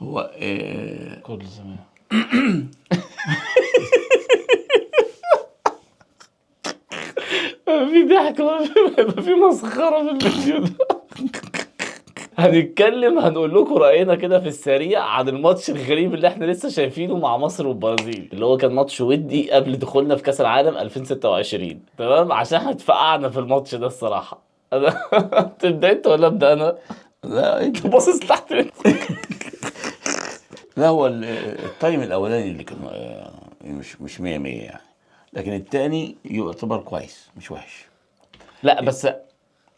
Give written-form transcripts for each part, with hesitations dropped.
هو كل زمان. في ضحك ولا في مسخرة في الفيديو ده؟ هنقول لكم رأينا كده في السريع عن الماتش الغريب اللي احنا لسه شايفينه مع مصر والبرازيل، اللي هو كان ماتش ودي قبل دخولنا في كأس العالم 2026. تمام، عشان احنا اتفقعنا في الماتش ده الصراحة. تبدأ انت ولا ابدأ انا؟ لا انت باصص تحت. لا هو التايم الاولاني اللي كان مش 100 100 يعني، لكن التاني يعتبر كويس مش وحش. لا بس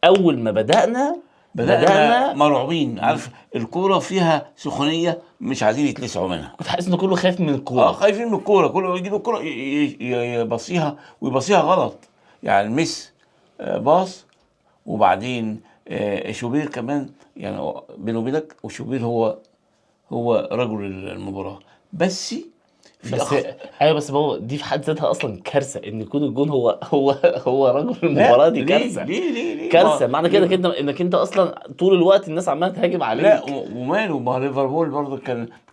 اول ما بدأنا بدأنا مرعوبين، عارف الكورة فيها سخونية مش عايزين يتلسعوا منها. كنت حاسس ان كله خايف من الكورة. خايفين من الكورة، كله يجي له الكورة يبصيها ويبصيها غلط. يعني المس باص، وبعدين شوبير كمان، يعني بينه وبينك وشوبير هو رجل المباراة، بس في بس ايوه، بس هو دي في حد ذاتها اصلا كارثه ان يكون الجون هو رجل لا المباراه. دي ليه كارثه. ليه ليه ليه كارثه معنى كده ليه؟ كده انك انت اصلا طول الوقت الناس عماله تهاجم لا عليك. وماله، ما ليفربول برضه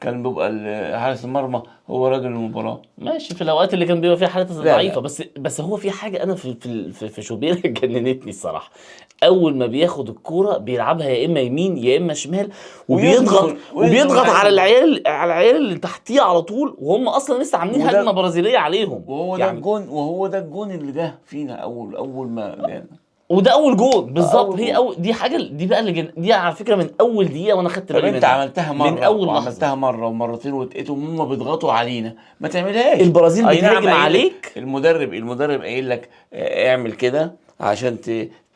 كان بيبقى حارس المرمى هو راجل المباراة. ماشي، في الاوقات اللي كان بيبقى فيها حالات لا ضعيفه، لا بس هو في حاجه انا في شوبير جننتني الصراحه. اول ما بياخد الكوره بيلعبها يا اما يمين يا اما شمال، وبيضغط ويدخل على عليهم. العيال اللي تحتيه على طول، وهم اصلا لسه عاملين هجمه وده برازيليه عليهم يعني. وهو ده الجون اللي جه فينا اول ما جانا. وده اول جول بالظبط. اول هي جون. دي حاجه، دي بقى دي على فكره من اول دقيقه وانا خدت طب بالي انت منها. عملتها من مره اول لحظه وعملتها مره ومرتين واتقيتهم هم بيضغطوا علينا، ما تعملهاش. البرازيل اي نعم، بتهاجم قايل لك عليك. المدرب قايل لك اعمل كده عشان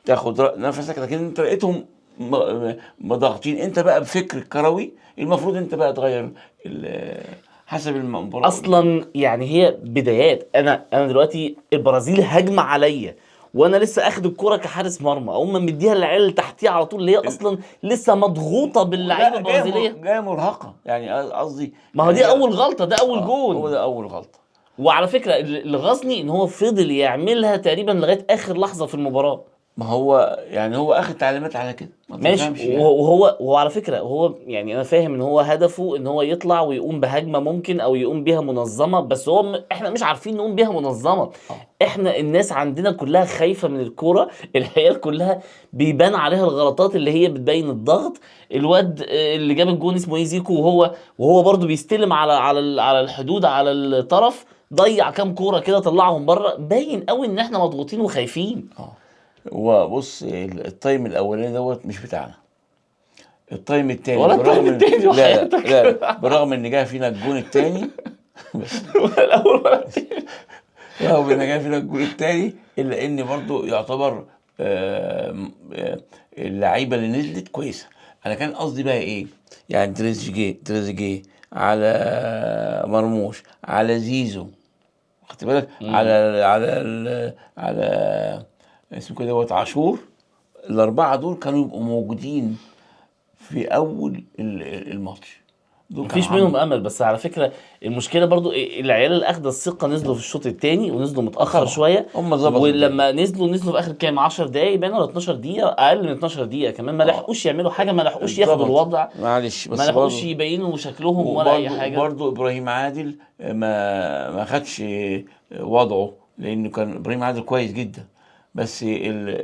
تاخد نفسك، لكن انت لقيتهم ضاغطين. انت بقى بفكر كروي المفروض انت بقى تغير حسب المباراه. اصلا يعني هي بدايات. انا دلوقتي البرازيل هجمه عليا وانا لسه اخد الكرة كحارس مرمى، اقوم مديها للعيال اللي تحتيه على طول، اللي هي اصلا لسه مضغوطه باللعيبه لا البرازيليه. جايه مرهقه يعني، قصدي ما هو يعني دي هي. اول غلطه، ده اول هو جون. ده اول غلطه. وعلى فكره اللي غاظني ان هو فضل يعملها تقريبا لغايه اخر لحظه في المباراه. ما هو يعني هو اخد تعليمات على كده، ما ماشي، تفهمش يعني. وهو على فكرة هو يعني انا فاهم ان هو هدفه ان هو يطلع ويقوم بهجمة ممكن او يقوم بيها منظمة، بس هو احنا مش عارفين نقوم بيها منظمة. اه احنا الناس عندنا كلها خايفة من الكورة. العيال كلها بيبان عليها الغلطات اللي هي بتبين الضغط. الواد اللي جاب الجون اسمه ايه، زيكو، وهو برضو بيستلم على الحدود على الطرف، ضيع كام كورة كده طلعهم بره. باين قوي ان احنا مضغوطين وخايفين. اه. هو بص التايم الاولاني دوت مش بتاعنا. التايم التاني ولا التايم التاني لا وحياتك. بالرغم ان جه فينا الجون التاني بس ولا الاول ولا التاني. رغم ان جه فينا الجون التاني الا ان برضو يعتبر اللعيبه اللي نزلت كويسه. انا كان قصدي بقى ايه، يعني تريزيجيه على مرموش على زيزو، خدت بالك على اسمه كده دوت عاشور. الاربعه دول كانوا يبقوا موجودين في اول الماتش، دول كانوا مفيش منهم امل. بس على فكره المشكله برضو العيال اللي اخده الثقه نزلوا في الشوط الثاني ونزلوا متاخر طبعا شويه. هم ظبطوا الدنيا. ولما نزلوا في اخر كام 10 دقايق باين ولا 12 دقيقه، اقل من 12 دقيقه كمان، ما اه لحقوش يعملوا حاجه، ما لحقوش ياخدوا اتظبط، الوضع، معلش ما بس لحقوش برضه. يبينوا شكلهم ولا اي وبرضه حاجه. ابراهيم عادل ما خدش وضعه، لانه كان ابراهيم عادل كويس جدا، بس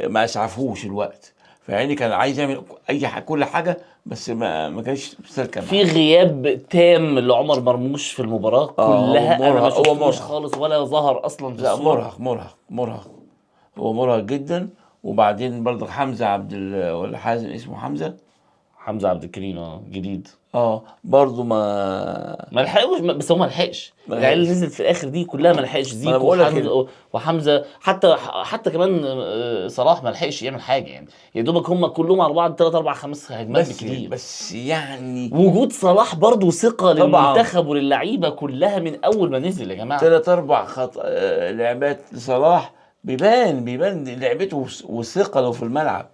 ما اسعفوش الوقت، فيعني كان عايز يعمل اي حاجه كل حاجه، بس ما كانش سالكه في معاه. غياب تام لعمر مرموش في المباراه اه هو كلها. انا ما مرهق، هو شفتوش مرهق. خالص ولا ظهر اصلا في لا الصوره. مرهق. هو مرهق جدا. وبعدين برضه حمزه ولا حازم اسمه حمزه. حمزه عبد الكريم، جديد. اه برضه ما ما لحقوش، بس هو ما لحقش. ما العيال اللي لحقش. نزلت في الاخر دي كلها ما لحقش. ما انا زيكو بقول لك وحمزه، حتى كمان صلاح ما لحقش يعمل حاجه يعني. يا دوبك هم كلهم على بعض 3 4 5 هجمات بكتير. بس يعني وجود صلاح برضو ثقه طبعا للمنتخب وللعيبه كلها من اول ما نزل يا جماعه. ثلاث اربع لعبات لصلاح، بيبان لعبته وثقله في الملعب.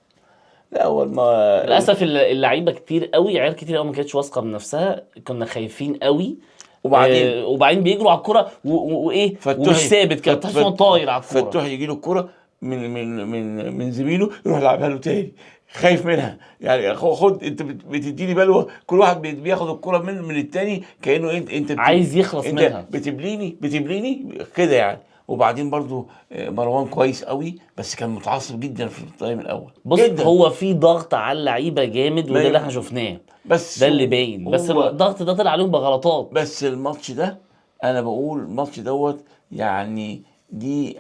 لا اول ما للاسف اللعيبه كتير قوي، عيال كتير قوي ما كانتش واثقه من نفسها، كنا خايفين قوي. وبعدين وبعدين بيجروا على الكره وايه، ومش ثابت كده، تحس ان هو طاير على الكوره. فتوح يجي له الكرة من زميله، يروح يلعبها له تاني. خايف منها يعني. خد انت بتديني بلوه، كل واحد بياخد الكرة من التاني كأنه انت عايز يخلص انت منها. بتبليني كده يعني. وبعدين برضو مروان كويس قوي، بس كان متعصب جدا في التايم الاول بص، جدا. هو في ضغط على اللعيبه جامد، ما وده اللي ي- احنا شفناه. بس ده اللي باين، بس هو الضغط ده طلع عليهم بغلطات. بس الماتش ده، انا بقول الماتش دوت يعني دي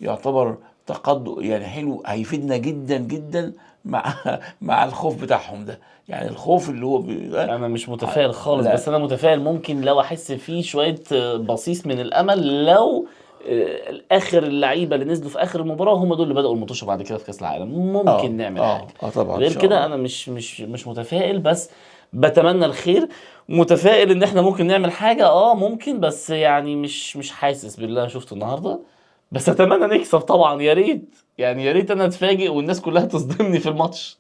يعتبر تقدم يعني حلو، هيفيدنا جدا جدا مع مع الخوف بتاعهم ده. يعني الخوف اللي هو انا مش متفائل خالص، لا بس انا متفائل ممكن لو احس فيه شويه بصيص من الامل، لو اخر اللعيبه اللي نزلوا في اخر المباراه هم دول اللي بداوا المطوشه بعد كده في كاس العالم، ممكن نعمل حاجه. طبعا ان غير شاء كده الله. انا مش متفائل، بس بتمنى الخير. متفائل ان احنا ممكن نعمل حاجه، ممكن، بس يعني مش حاسس باللي انا شفته النهارده. بس اتمنى نكسب طبعا، يا ريت يعني، يا ريت انا اتفاجئ والناس كلها تصدمني في الماتش.